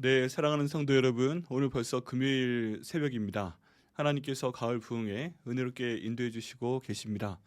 네, 사랑하는 성도 여러분, 오늘 벌써 금요일 새벽입니다. 하나님께서 가을 부흥에 은혜롭게 인도해 주시고 계십니다.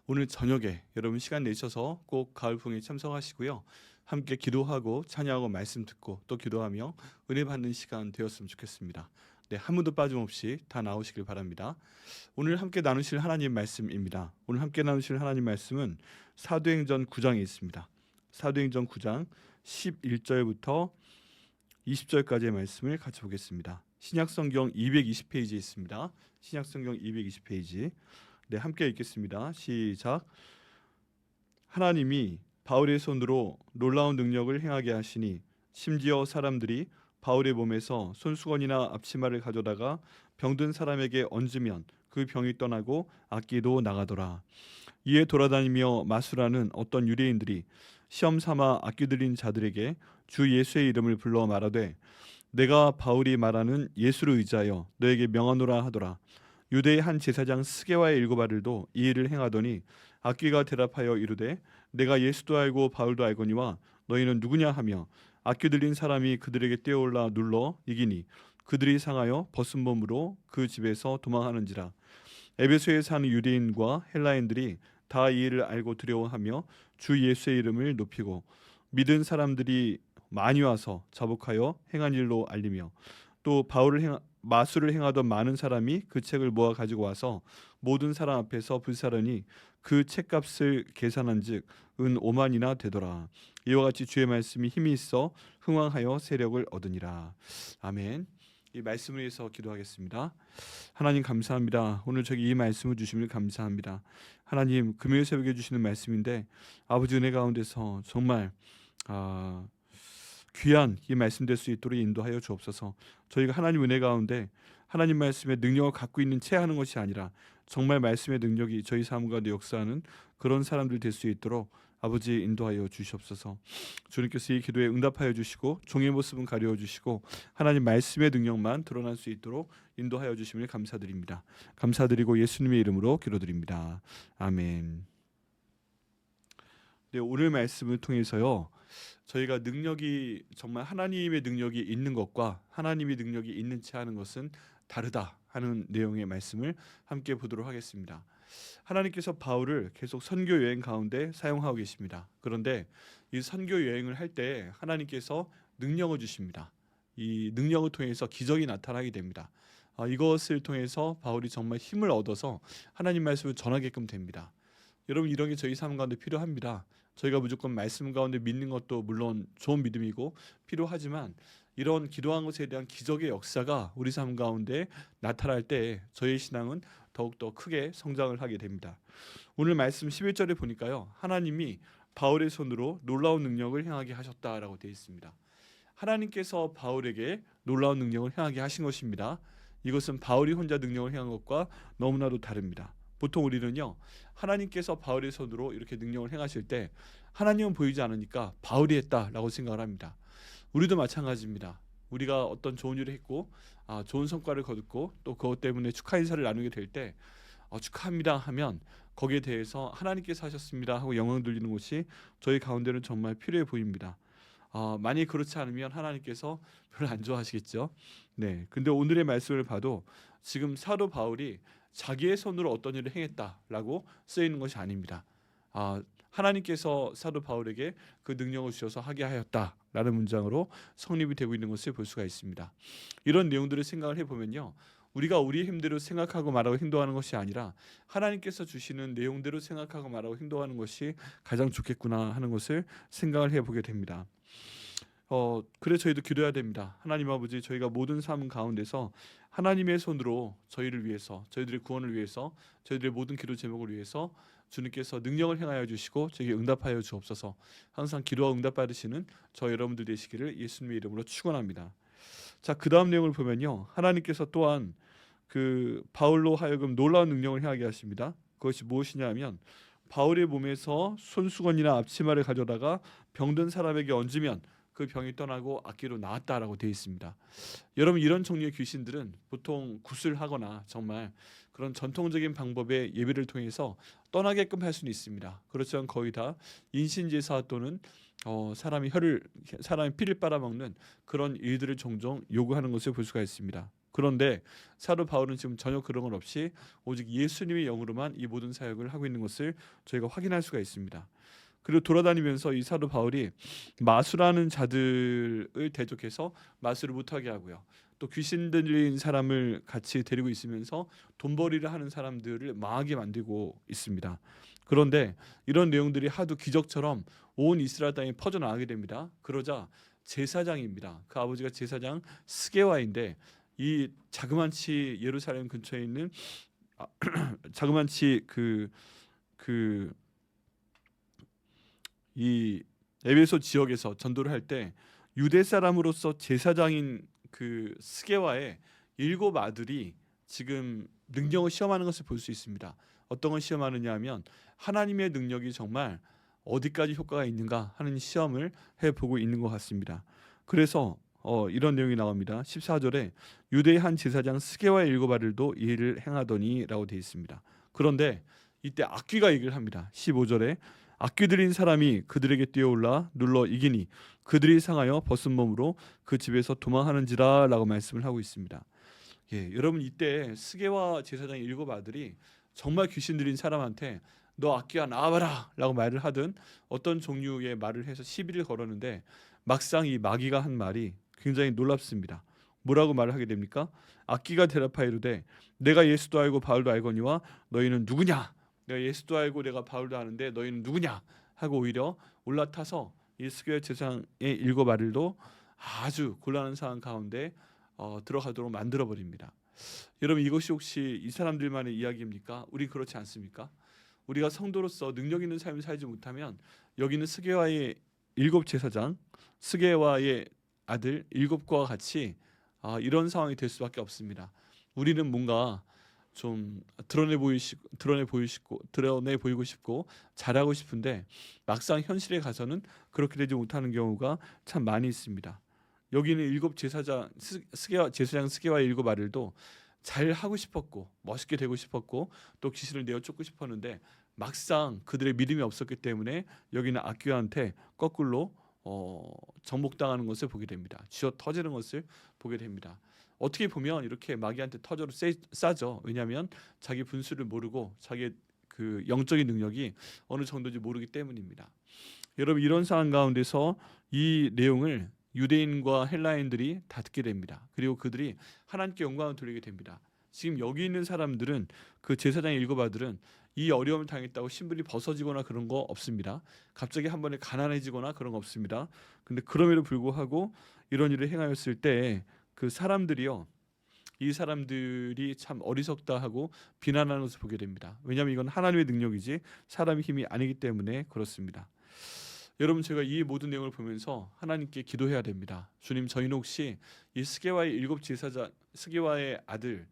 오늘 저녁에 여러분 시간 내셔서 꼭 가을 부흥에 참석하시고요. 함께 기도하고 찬양하고 말씀 듣고 또 기도하며 은혜 받는 시간 되었으면 좋겠습니다. 네, 한 분도 빠짐없이 다 나오시길 바랍니다. 오늘 함께 나누실 하나님 말씀입니다. 오늘 함께 나누실 하나님 말씀은 사도행전 9장에 있습니다. 사도행전 9장 11절부터 20절까지의 말씀을 같이 보겠습니다. 신약성경 220페이지에 있습니다. 신약성경 220페이지. 네, 함께 읽겠습니다. 시작. 하나님이 바울의 손으로 놀라운 능력을 행하게 하시니 심지어 사람들이 바울의 몸에서 손수건이나 앞치마를 가져다가 병든 사람에게 얹으면 그 병이 떠나고 악기도 나가더라. 이에 돌아다니며 마술하는 어떤 유대인들이 시험 삼아 악기 들린 자들에게 주 예수의 이름을 불러 말하되 내가 바울이 말하는 예수를 의지하여 너에게 명하노라 하더라. 유대의 한 제사장 스게와의 일곱 아들도 이 일을 행하더니 악기가 대답하여 이르되 내가 예수도 알고 바울도 알거니와 너희는 누구냐 하며 악기 들린 사람이 그들에게 뛰어올라 눌러 이기니 그들이 상하여 벗은 몸으로 그 집에서 도망하는지라. 에베소에 사는 유대인과 헬라인들이 다 이 일을 알고 두려워하며 주 예수의 이름을 높이고 믿은 사람들이 많이 와서 자복하여 행한 일로 알리며 또 마술을 행하던 많은 사람이 그 책을 모아 가지고 와서 모든 사람 앞에서 불사르니 그 책값을 계산한즉 은 5만이나 되더라. 이와 같이 주의 말씀이 힘이 있어 흥왕하여 세력을 얻으니라. 아멘. 이 말씀을 위해서 기도하겠습니다. 하나님 감사합니다. 오늘 저기 이 말씀을 주심을 감사합니다. 하나님 금요일 새벽에 주시는 말씀인데 아버지 은혜 가운데서 정말 귀한 이 말씀 될 수 있도록 인도하여 주옵소서. 저희가 하나님 은혜 가운데 하나님 말씀의 능력을 갖고 있는 채 하는 것이 아니라 정말 말씀의 능력이 저희 삶 가운데 역사하는 그런 사람들 될 수 있도록 아버지 인도하여 주시옵소서. 주님께서 이 기도에 응답하여 주시고 종의 모습은 가려워 주시고 하나님 말씀의 능력만 드러날 수 있도록 인도하여 주심을 감사드립니다. 감사드리고 예수님의 이름으로 기도드립니다. 아멘. 네, 오늘 말씀을 통해서요. 저희가 능력이 정말 하나님의 능력이 있는 것과 하나님의 능력이 있는 채 하는 것은 다르다 하는 내용의 말씀을 함께 보도록 하겠습니다. 하나님께서 바울을 계속 선교 여행 가운데 사용하고 계십니다. 그런데 이 선교 여행을 할 때 하나님께서 능력을 주십니다. 이 능력을 통해서 기적이 나타나게 됩니다. 이것을 통해서 바울이 정말 힘을 얻어서 하나님 말씀을 전하게끔 됩니다. 여러분 이런 게 저희 삶 가운데 필요합니다. 저희가 무조건 말씀 가운데 믿는 것도 물론 좋은 믿음이고 필요하지만 이런 기도한 것에 대한 기적의 역사가 우리 삶 가운데 나타날 때 저희 신앙은 더욱더 크게 성장을 하게 됩니다. 오늘 말씀 11절에 보니까요. 하나님이 바울의 손으로 놀라운 능력을 행하게 하셨다라고 되어 있습니다. 하나님께서 바울에게 놀라운 능력을 행하게 하신 것입니다. 이것은 바울이 혼자 능력을 행한 것과 너무나도 다릅니다. 보통 우리는요. 하나님께서 바울의 손으로 이렇게 능력을 행하실 때 하나님은 보이지 않으니까 바울이 했다라고 생각을 합니다. 우리도 마찬가지입니다. 우리가 어떤 좋은 일을 했고 좋은 성과를 거뒀고 또 그것 때문에 축하 인사를 나누게 될 때 축하합니다 하면 거기에 대해서 하나님께서 하셨습니다 하고 영광 돌리는 것이 저희 가운데는 정말 필요해 보입니다. 만약 그렇지 않으면 하나님께서 별로 안 좋아하시겠죠. 네, 근데 오늘의 말씀을 봐도 지금 사도 바울이 자기의 손으로 어떤 일을 행했다라고 쓰이는 것이 아닙니다. 하나님께서 사도 바울에게 그 능력을 주셔서 하게 하였다라는 문장으로 성립이 되고 있는 것을 볼 수가 있습니다. 이런 내용들을 생각을 해보면요. 우리가 우리의 힘대로 생각하고 말하고 행동하는 것이 아니라 하나님께서 주시는 내용대로 생각하고 말하고 행동하는 것이 가장 좋겠구나 하는 것을 생각을 해보게 됩니다. 그래 저희도 기도해야 됩니다. 하나님 아버지 저희가 모든 삶 가운데서 하나님의 손으로 저희를 위해서 저희들의 구원을 위해서 저희들의 모든 기도 제목을 위해서 주님께서 능력을 행하여 주시고 저에게 응답하여 주옵소서. 항상 기도와 응답 받으시는 저 여러분들 되시기를 예수님의 이름으로 축원합니다. 자, 그 다음 내용을 보면요. 하나님께서 또한 그 바울로 하여금 놀라운 능력을 행하게 하십니다. 그것이 무엇이냐 하면 바울의 몸에서 손수건이나 앞치마를 가져다가 병든 사람에게 얹으면 그 병이 떠나고 악기로 나았다라고 되어 있습니다. 여러분 이런 종류의 귀신들은 보통 구슬하거나 정말 그런 전통적인 방법의 예배를 통해서 떠나게끔 할 수는 있습니다. 그렇지만 거의 다 인신제사 또는 사람의 피를 빨아먹는 그런 일들을 종종 요구하는 것을 볼 수가 있습니다. 그런데 사도 바울은 지금 전혀 그런 건 없이 오직 예수님의 영으로만 이 모든 사역을 하고 있는 것을 저희가 확인할 수가 있습니다. 그리고 돌아다니면서 이 사도 바울이 마술하는 자들을 대적해서 마술을 못하게 하고요. 또 귀신 들린 사람을 같이 데리고 있으면서 돈벌이를 하는 사람들을 망하게 만들고 있습니다. 그런데 이런 내용들이 하도 기적처럼 온 이스라엘 땅에 퍼져나가게 됩니다. 그러자 제사장입니다. 그 아버지가 제사장 스게와인데 이 자그만치 예루살렘 근처에 있는 자그만치 이 에베소 지역에서 전도를 할 때 유대 사람으로서 제사장인 그 스게와의 7 아들이 지금 능력을 시험하는 것을 볼 수 있습니다. 어떤 걸 시험하느냐 하면 하나님의 능력이 정말 어디까지 효과가 있는가 하는 시험을 해보고 있는 것 같습니다. 그래서 이런 내용이 나옵니다. 14절에 유대의 한 제사장 스게와의 7 아들도 이 일을 행하더니 라고 되어 있습니다. 그런데 이때 악귀가 얘기를 합니다. 15절에 악귀 들린 사람이 그들에게 뛰어올라 눌러 이기니 그들이 상하여 벗은 몸으로 그 집에서 도망하는지라 라고 말씀을 하고 있습니다. 여러분 이때 스게와 제사장의 7 아들이 정말 귀신 들린 사람한테 너 악귀야 나와봐라 라고 말을 하든 어떤 종류의 말을 해서 시비를 걸었는데 막상 이 마귀가 한 말이 굉장히 놀랍습니다. 뭐라고 말을 하게 됩니까? 악귀가 대답하여 이르되 내가 예수도 알고 바울도 알거니와 너희는 누구냐? 내가 예수도 알고 내가 바울도 아는데 너희는 누구냐? 하고 오히려 올라타서 이 스게와 제사장의 7 아들도 아주 곤란한 상황 가운데 들어가도록 만들어 버립니다. 여러분 이것이 혹시 이 사람들만의 이야기입니까? 우리 그렇지 않습니까? 우리가 성도로서 능력 있는 삶을 살지 못하면 여기는 스게와의 7 제사장, 스게와의 아들 7과 같이 이런 상황이 될 수밖에 없습니다. 우리는 뭔가 좀 드러내 보이고 싶고 잘하고 싶은데 막상 현실에 가서는 그렇게 되지 못하는 경우가 참 많이 있습니다. 여기는 7 제사장 제사장 스게와의 7 아들도 잘 하고 싶었고 멋있게 되고 싶었고 또 귀신을 내어 쫓고 싶었는데 막상 그들의 믿음이 없었기 때문에 여기는 악귀한테 거꾸로 정복당하는 것을 보게 됩니다. 쥐어 터지는 것을 보게 됩니다. 어떻게 보면 이렇게 마귀한테 터져로 싸죠. 왜냐하면 자기 분수를 모르고 자기의 그 영적인 능력이 어느 정도인지 모르기 때문입니다. 여러분 이런 상황 가운데서 이 내용을 유대인과 헬라인들이 다 듣게 됩니다. 그리고 그들이 하나님께 영광을 돌리게 됩니다. 지금 여기 있는 사람들은 그 제사장의 7 아들은 이 어려움을 당했다고 신분이 벗어지거나 그런 거 없습니다. 갑자기 한 번에 가난해지거나 그런 거 없습니다. 근데 그럼에도 불구하고 이런 일을 행하였을 때 그 사람들이요, 이 사람들이 참 어리석다 하고 비난하는 것을 보게 됩니다. 왜냐하면 이건 하나님의 능력이지 사람의 힘이 아니기 때문에 그렇습니다. 여러분 제가 이 모든 내용을 보면서 하나님께 기도해야 됩니다. 주님 저희는 혹시 이 스게와의 7 제사장 스게와의 아들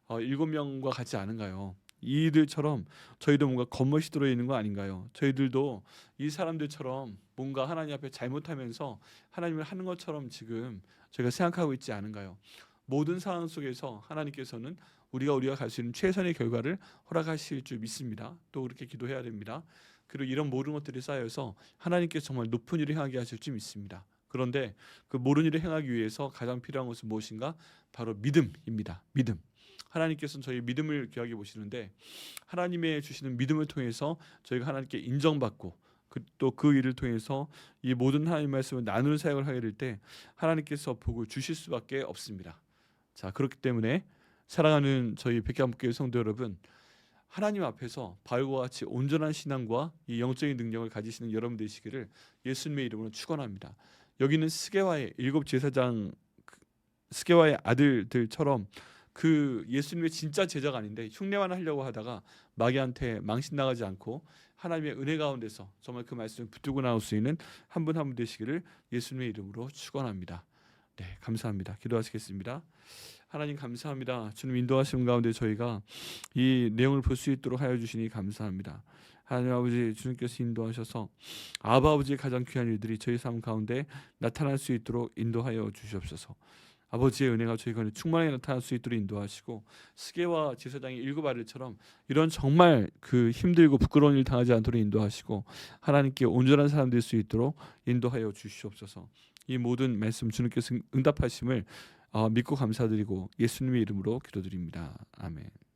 7명과 같지 않은가요? 이들처럼 저희도 뭔가 겉멋이 들어있는 거 아닌가요? 저희들도 이 사람들처럼 뭔가 하나님 앞에 잘못하면서 하나님을 하는 것처럼 지금 저희가 생각하고 있지 않은가요? 모든 상황 속에서 하나님께서는 우리가 갈 수 있는 최선의 결과를 허락하실 줄 믿습니다. 또 그렇게 기도해야 됩니다. 그리고 이런 모든 것들이 쌓여서 하나님께서 정말 높은 일을 행하게 하실 줄 믿습니다. 그런데 그 모든 일을 행하기 위해서 가장 필요한 것은 무엇인가? 바로 믿음입니다. 믿음. 하나님께서는 저희 믿음을 귀하게 보시는데 하나님의 주시는 믿음을 통해서 저희가 하나님께 인정받고 또 그 일을 통해서 이 모든 하나님의 말씀을 나누는 사역을 하게 될 때 하나님께서 복을 주실 수밖에 없습니다. 자, 그렇기 때문에 사랑하는 저희 백향목교회 성도 여러분, 하나님 앞에서 바울과 같이 온전한 신앙과 이 영적인 능력을 가지시는 여러분 되시기를 예수님의 이름으로 축원합니다. 여기는 스게와의 7 제사장 스게와의 아들들처럼 그 예수님의 진짜 제자가 아닌데 흉내만 하려고 하다가 마귀한테 망신 나가지 않고 하나님의 은혜 가운데서 정말 그 말씀을 붙들고 나올 수 있는 한 분 한 분 되시기를 예수님의 이름으로 축원합니다. 네, 감사합니다. 기도하시겠습니다. 하나님 감사합니다. 주님 인도하시는 가운데 저희가 이 내용을 볼 수 있도록 하여 주시니 감사합니다. 하나님 아버지 주님께서 인도하셔서 아버지의 가장 귀한 일들이 저희 삶 가운데 나타날 수 있도록 인도하여 주시옵소서. 아버지의 은혜가 저희 가운데 충만하게 나타날 수 있도록 인도하시고, 스게와 제사장의 일곱 아들처럼 이런 정말 그 힘들고 부끄러운 일 당하지 않도록 인도하시고, 하나님께 온전한 사람 될 수 있도록 인도하여 주시옵소서. 이 모든 말씀 주님께서 응답하심을 믿고 감사드리고 예수님의 이름으로 기도드립니다. 아멘.